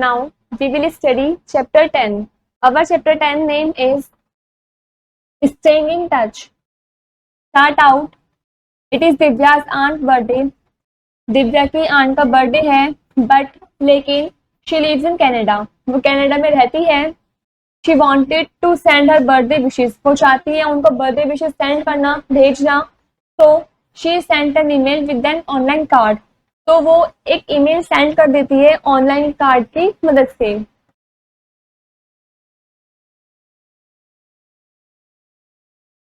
Now we will study chapter 10. Our chapter 10 name is Staying in Touch. Start out. It is Divya's aunt birthday. Divya की aunt का birthday है, but लेकिन she lives in Canada. वो Canada में रहती है. She wanted to send her birthday wishes. वो चाहती है उनको बर्थडे विशेस सेंड करना, भेजना. तो she send an email with an online card. तो वो एक ईमेल सेंड कर देती है ऑनलाइन कार्ड की मदद से.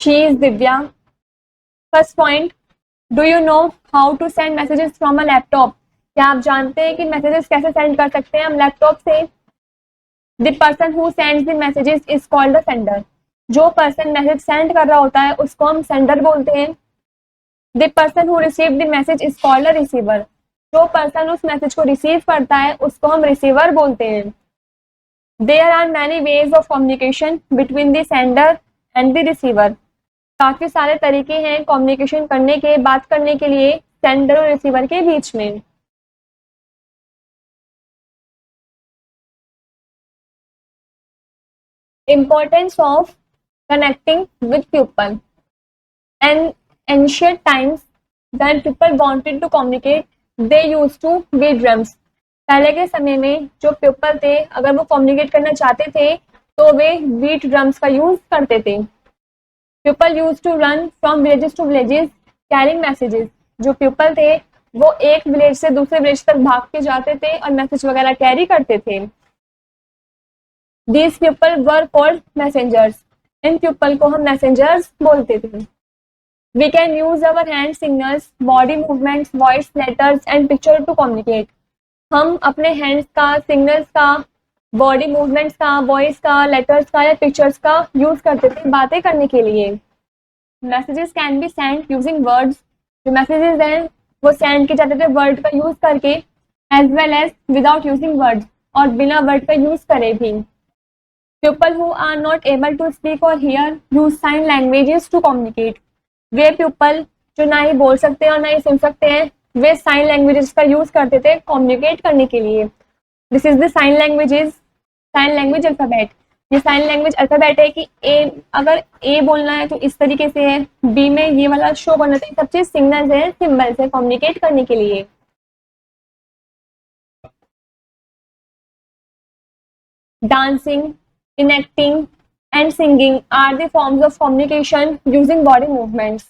She is Divya. First point, do you know how to send messages from a laptop? क्या आप जानते हैं कि मैसेजेस कैसे सेंड कर सकते हैं हम लैपटॉप से? The person who sends the messages is called the sender. जो पर्सन मैसेज सेंड कर रहा होता है उसको हम सेंडर बोलते हैं. The person who receive the message is called a receiver. जो पर्सन उस मैसेज को रिसीव करता है उसको हम रिसीवर बोलते हैं. There are many ways of communication between the sender and the receiver. काफी सारे तरीके हैं कम्युनिकेशन करने के, बात करने के लिए सेंडर और रिसीवर के बीच में. Importance of connecting with people. In ancient times, when people wanted to communicate, they used to beat drums. पहले के समय में जो पीपल थे, अगर वो कम्युनिकेट करना चाहते थे तो वे बीट ड्रम्स का यूज करते थे. People use to run from villages to villages carrying messages. जो पीपल थे वो एक विलेज से दूसरे विलेज तक भाग के जाते थे और मैसेज वगैरह कैरी करते थे. These people were called messengers. In people को हम मैसेंजर्स बोलते थे. We can use our hand signals, body movements, voice, letters and picture to communicate. हम अपने हैंड्स का, सिग्नल्स का, बॉडी मूवमेंट्स का, वॉइस का, लेटर्स का या पिक्चर्स का यूज करते थे बातें करने के लिए. Messages can be send using words. जो मैसेजेस हैं वो सेंड किए जाते थे वर्ड का यूज करके, as well as without using words, और बिना वर्ड का यूज करे भी. People who are not able to speak or hear use sign languages to communicate. Way people जो ना ही बोल सकते हैं और ना ही सुन सकते हैं, वे साइन लैंग्वेजेस का यूज करते थे कम्युनिकेट करने के लिए. This is the sign languages, sign language alphabet. ये साइन लैंग्वेज अल्फाबेट है कि ए, अगर ए बोलना है तो इस तरीके से है, बी में ये वाला शो करना चाहिए. सब चीज सिग्नल्स है, सिंबल्स है कम्युनिकेट करने के लिए. Dancing, enacting and singing are the forms of communication using body movements.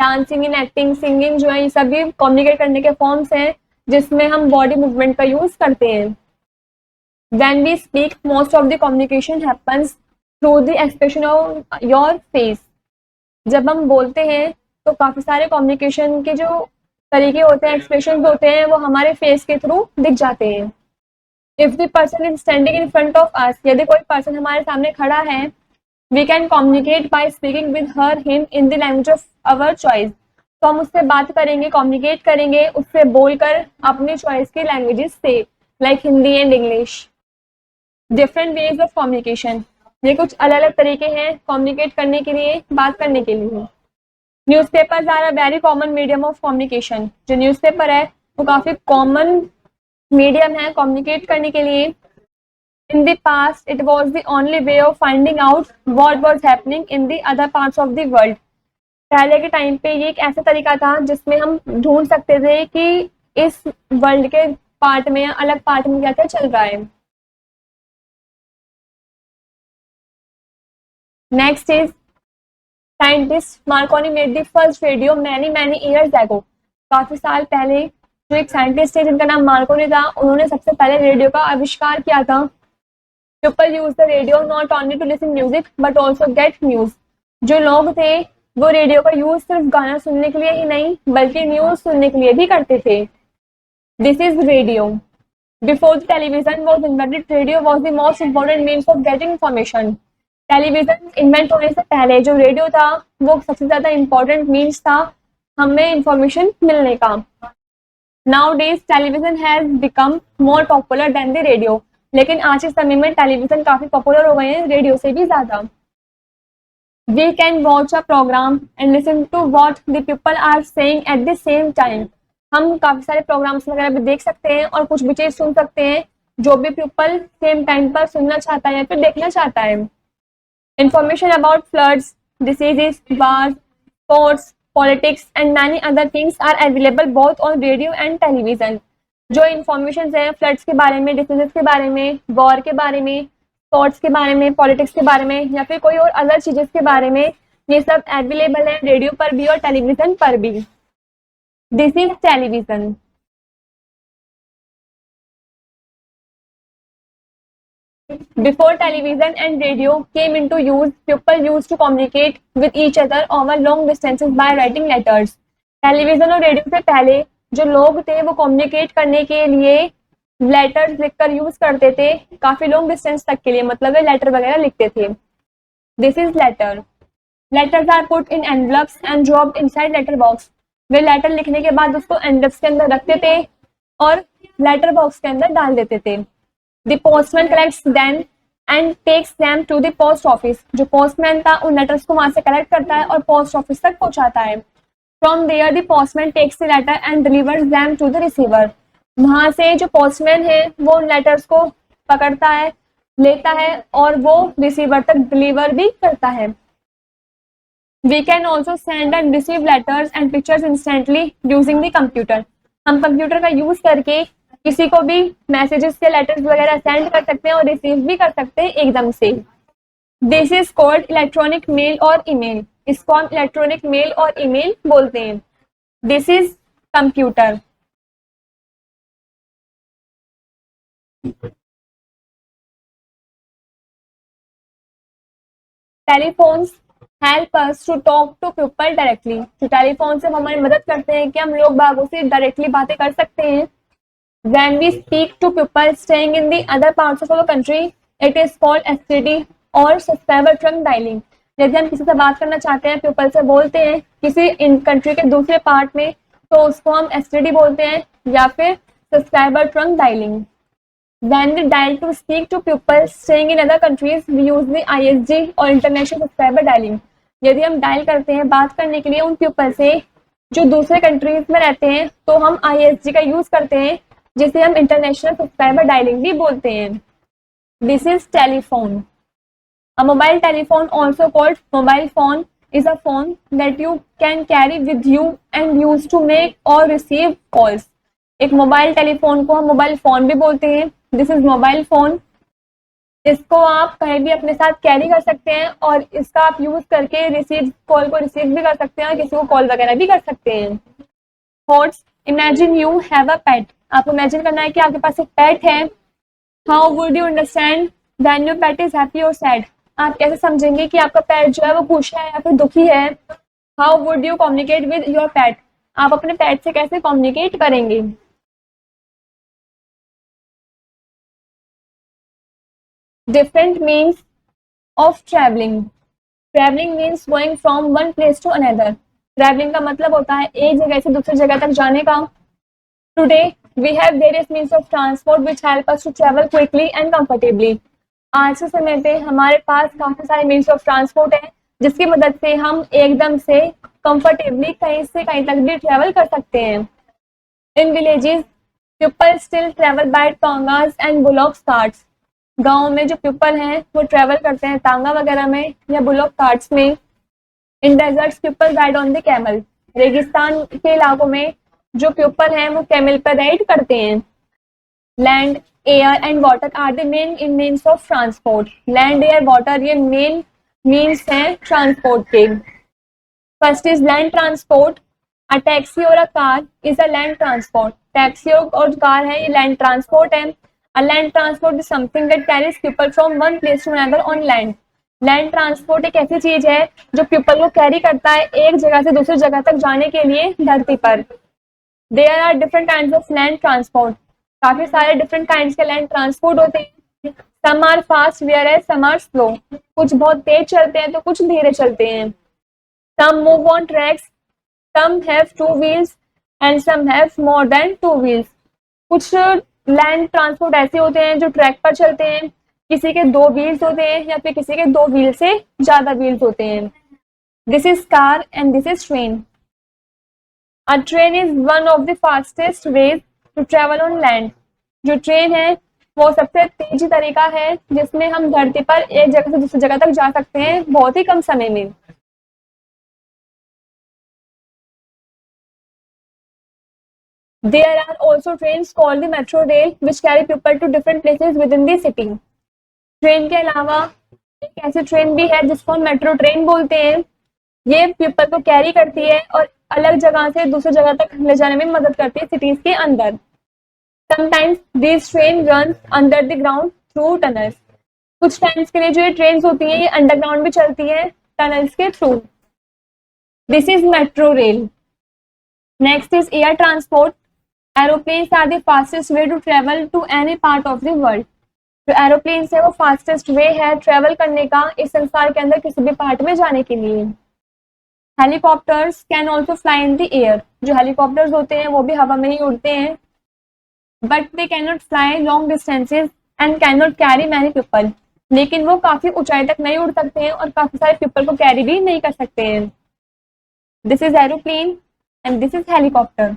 Dancing, enacting, singing जो है ये सभी communicate करने के forms हैं जिसमें हम body movement का use करते हैं. When we speak, most of the communication happens through the expression of your face. जब हम बोलते हैं तो काफी सारे communication के जो तरीके होते हैं, expressions होते हैं, वो हमारे face के through दिख जाते हैं. If the person is standing in front of us, यदि कोई पर्सन हमारे सामने खड़ा है, we can communicate by speaking with her, him in the language of our choice. तो हम उससे बात करेंगे, communicate करेंगे उससे बोलकर अपनी choice की languages से, like Hindi and English. Different ways of communication. ये कुछ अलग अलग तरीके हैं communicate करने के लिए, बात करने के लिए. Newspapers are a very common medium of communication. जो न्यूज़पेपर है वो काफी कॉमन मीडियम है कम्युनिकेट करने के लिए. In the past it was the only way of finding out what was happening in the other parts of the world. पहले के टाइम पे ये एक ऐसा तरीका था जिसमें हम ढूंढ सकते थे कि इस वर्ल्ड के पार्ट में या अलग पार्ट में क्या क्या चल रहा है. Next is scientist Markovnikov made the first radio many years ago. काफी साल पहले जो एक साइंटिस्ट है जिनका नाम मार्कोनी था, उन्होंने सबसे पहले रेडियो का आविष्कार किया था. People use the radio not only to listen music but also get news. जो लोग थे वो रेडियो का यूज सिर्फ गाना सुनने के लिए ही नहीं बल्कि न्यूज सुनने के लिए भी करते थे. This is radio. Before the television was invented, radio was the most important means of getting information. Television invent होने से पहले जो रेडियो था वो सबसे ज्यादा इम्पोर्टेंट मीन्स था हमें इंफॉर्मेशन मिलने का. Nowadays television has become more popular than the radio. लेकिन आज के समय में टेलीविजन काफी पॉपुलर हो गए हैं रेडियो से भी ज्यादा. We can watch a program and listen to what the people are saying at the same time. हम काफी सारे प्रोग्राम्स वगैरह भी देख सकते हैं और कुछ भी चीज सुन सकते हैं जो भी pupil सेम टाइम पर सुनना चाहता है या फिर देखना चाहता है। Information about floods, diseases, wars, sports, politics and many other things are available both on radio and television. जो इन्फॉर्मेशन है फ्लड्स के बारे में, डिसीजेस के बारे में, वॉर के बारे में, स्पोर्ट्स के बारे में, पॉलिटिक्स के बारे में या फिर कोई और अदर चीजेस के बारे में, ये सब अवेलेबल है रेडियो पर भी और टेलीविजन पर भी। This is television. Before television and radio came into use, people used to communicate with each other over long distances by writing letters. Television और रेडियो से पहले जो लोग थे वो कम्युनिकेट करने के लिए लेटर्स लिखकर यूज करते थे, काफी लॉन्ग डिस्टेंस तक के लिए, मतलब वे लेटर वगैरह लिखते थे। This is letter. Letters are put in envelopes and dropped inside letter box. वे लेटर लिखने के बाद उसको एनवलप्स के अंदर रखते थे और लेटर बॉक्स के अंदर डाल देते थे। The postman collects them and takes them to the post office. जो पोस्टमैन था उन लेटर्स को वहां से कलेक्ट करता है और पोस्ट ऑफिस तक पहुंचाता है। From there the postman takes the letter and delivers them to the receiver. वहां से जो पोस्टमैन है वो उन लेटर्स को पकड़ता है, लेता है और वो रिसीवर तक डिलीवर भी करता है। We can also send and receive letters and pictures instantly using the computer. हम कंप्यूटर का यूज करके किसी को भी मैसेजेस या लेटर्स वगैरह सेंड कर सकते हैं और रिसीव भी कर सकते हैं एकदम से। This is called electronic mail और ईमेल। इसको हम इलेक्ट्रॉनिक मेल और ईमेल बोलते हैं। This is computer. Telephones help us to talk to people directly. तो टेलीफोन से हमारी मदद करते हैं कि हम लोग बागों से डायरेक्टली बातें कर सकते हैं। When we speak to people staying in the other parts of our country, it is called STD or subscriber trunk dialing. यदि हम किसी से बात करना चाहते हैं, पीपल से बोलते हैं किसी इन कंट्री के दूसरे पार्ट में, तो उसको हम STD बोलते हैं या फिर subscriber trunk dialling. When we dial to speak to people staying in other countries, we use the ISG और इंटरनेशनल सब्सक्राइबर डायलिंग। यदि हम डायल करते हैं बात करने के लिए उन पीपल से जो दूसरे कंट्रीज में रहते हैं, तो हम ISG का यूज करते हैं, जिसे हम इंटरनेशनल सब्सक्राइबर डायलिंग भी बोलते हैं। This is telephone. A mobile telephone also called mobile phone is a phone that you can carry with you and use to make or receive calls. एक mobile telephone को हम mobile phone भी बोलते हैं। This is mobile phone. इसको आप कहीं भी अपने साथ कैरी कर सकते हैं और इसका आप यूज करके रिसीव कॉल को रिसीव भी कर सकते हैं और किसी को कॉल वगैरह भी कर सकते हैं। Thoughts. Imagine you have a pet. आपको इमेजिन करना है कि आपके पास एक पेट है। How would you understand when your pet is happy और सैड। आप कैसे समझेंगे कि आपका पेट जो है वो खुश है या फिर दुखी है। How would you communicate with your pet. आप अपने पेट से कैसे कम्युनिकेट करेंगे। Different means of travelling. Travelling means going from one place to another. Travelling का मतलब होता है एक जगह से दूसरी जगह तक जाने का। Today we have various means of transport which help us to travel quickly and comfortably. आज के समय पे हमारे पास काफी सारे मीन्स ऑफ ट्रांसपोर्ट है जिसकी मदद से हम एकदम से कंफर्टेबली कहीं से कहीं तक भी ट्रेवल कर सकते हैं। In villages people still travel by tangas and bullock carts. गाँव में जो पीपल हैं वो ट्रेवल करते हैं टांगा वगैरह में या बुलॉक कार्ट्स में। इन desserts people ride on the camel. रेगिस्तान के इलाकों में जो पीपल हैं वो कैमल पर राइड करते हैं। Land air and water are the main in means of transport. Land air water ये मेन मीन्स हैं ट्रांसपोर्ट के। First is land transport. A taxi और a car is a land transport. Taxi और car है ये land transport है। A land transport is something that carries people from one place to another on land. Land transport एक ऐसी चीज है जो पीपल को कैरी करता है एक जगह से दूसरी जगह तक जाने के लिए धरती पर। There are different kinds of land transport. काफी सारे different kinds के land transport होते हैं। Some are fast whereas some are slow. कुछ बहुत तेज चलते हैं तो कुछ धीरे चलते हैं। Some move on tracks. Some have two wheels and some have more than two wheels. कुछ land transport ऐसे होते हैं जो ट्रैक पर चलते हैं, किसी के दो व्हील्स होते हैं या फिर किसी के दो व्हील से ज्यादा व्हील्स होते हैं। This is car and this is train. A train is one of the fastest ways to travel on land. जो ट्रेन है वो सबसे तेजी तरीका है जिसमें हम धरती पर एक जगह से दूसरी जगह तक जा सकते हैं बहुत ही कम समय में। There are also trains called the metro rail which carry people to different places within the city. Train के अलावा एक ऐसी ट्रेन भी है जिसको हम मेट्रो ट्रेन बोलते हैं। ये पीपल को कैरी करती है और अलग जगह से दूसरी जगह तक ले जाने में मदद करती है सिटीज के अंदर। Sometimes these train runs under the ground through tunnels. कुछ टाइम्स के लिए जो ये ट्रेन होती हैं ये अंडरग्राउंड भी चलती हैं टनल्स के थ्रू। This is metro rail. Next is air transport. Aeroplanes are the fastest way to travel to any part of the world. जो एरोप्लेन्स है वो फास्टेस्ट वे है ट्रेवल करने का इस संसार के अंदर किसी भी पार्ट में जाने के लिए। Helicopters can also fly in the air. जो हेलीकॉप्टर्स होते हैं वो भी हवा में ही उड़ते हैं, but they can not fly long distances and can not carry many people. लेकिन वो काफी ऊंचाई तक नहीं उड़ सकते हैं और काफी सारे पीपल को कैरी भी नहीं कर सकते हैं। This is aeroplane and this is helicopter.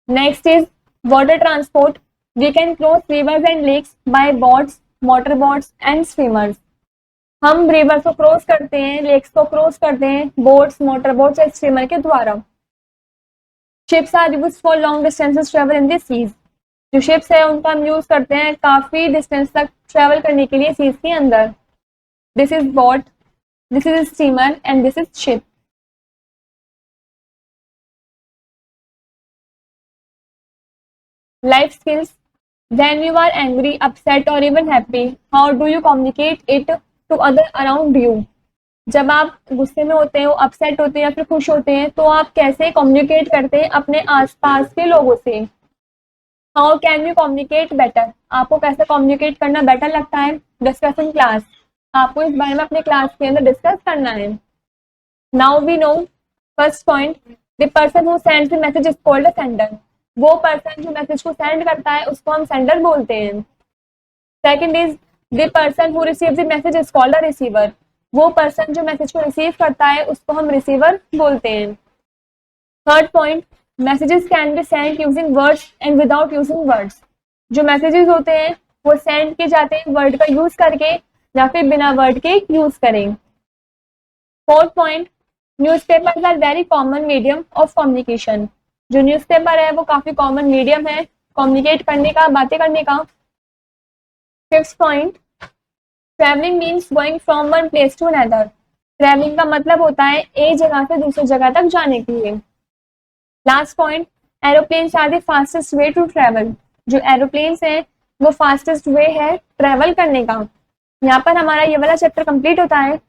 Next is water transport. We can cross rivers and lakes by boats, motor boats and swimmers. हम रिवर को क्रॉस करते हैं, लेक्स को क्रॉस करते हैं बोट्स, मोटर बोट्स या स्विमर के द्वारा। Ships are used for long distances travel in the seas. जो शिप्स है उनका हम यूज करते हैं काफी डिस्टेंस तक ट्रेवल करने के लिए सीज के अंदर। This is boat, this is steamer and this is ship. Life skills. When you are angry, upset or even happy, how do you communicate it to other around you? जब आप गुस्से में होते हो, अपसेट होते हैं या फिर खुश होते हैं तो आप कैसे कम्युनिकेट करते हैं अपने आसपास के लोगों से? How can you communicate better? आपको कैसे कम्युनिकेट करना बेटर लगता है? Discuss in class. आपको इस बारे में अपने क्लास के अंदर डिस्कस करना है। Now we know first point, the person who sends the message is called a sender. वो पर्सन जो मैसेज को सेंड करता है उसको हम सेंडर बोलते हैं। Second is the person who receive the message is called a receiver. वो पर्सन जो मैसेज को रिसीव करता है उसको हम रिसीवर बोलते हैं। Third point, messages can be send using words and without using words. जो मैसेजेस होते हैं वो सेंड किए जाते हैं वर्ड का यूज करके या फिर बिना वर्ड के यूज करें। Fourth point, newspapers are very common medium of communication. जो न्यूज़पेपर है वो काफी कॉमन मीडियम है कम्युनिकेट करने का, बातें करने का। Fifth point, travelling means going from one place to another. Travelling का मतलब होता है एक जगह से दूसरी जगह तक जाने के लिए। Last point, aeroplanes are the fastest way to travel. जो एरोप्लेन्स हैं वो फास्टेस्ट वे है ट्रैवल करने का। यहाँ पर हमारा ये वाला चैप्टर कंप्लीट होता है।